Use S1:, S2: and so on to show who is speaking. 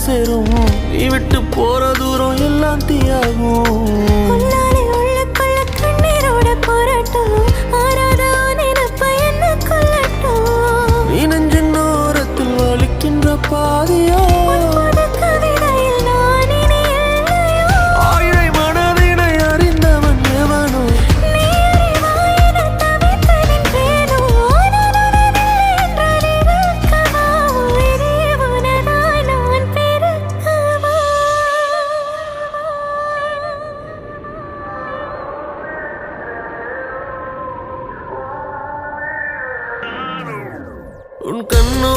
S1: சேரும். நீ விட்டு போற தூரம் எல்லாம் தீயாகும்.
S2: உள்ளுக்குள்ள கண்ணீரோட போராட்டம் ஆறாத நினைப்ப என்ன கொல்லட்டும்.
S1: நீ நெஞ்சின் ஓரத்தில் வலிக்கின்ற பாதியா
S2: கவிதையில் நான் இனி இல்லையோ.
S1: ஆயிரை மனதினை அறிந்தவன் எவனோ.
S2: நீ அறிவாயென தவித்து நின்றேனோ. நான் உனதில்லை என்றால் இருக்கவா? உயிரே உனதாய் நான் பெருக்கவா?
S1: உன் கண்ணோ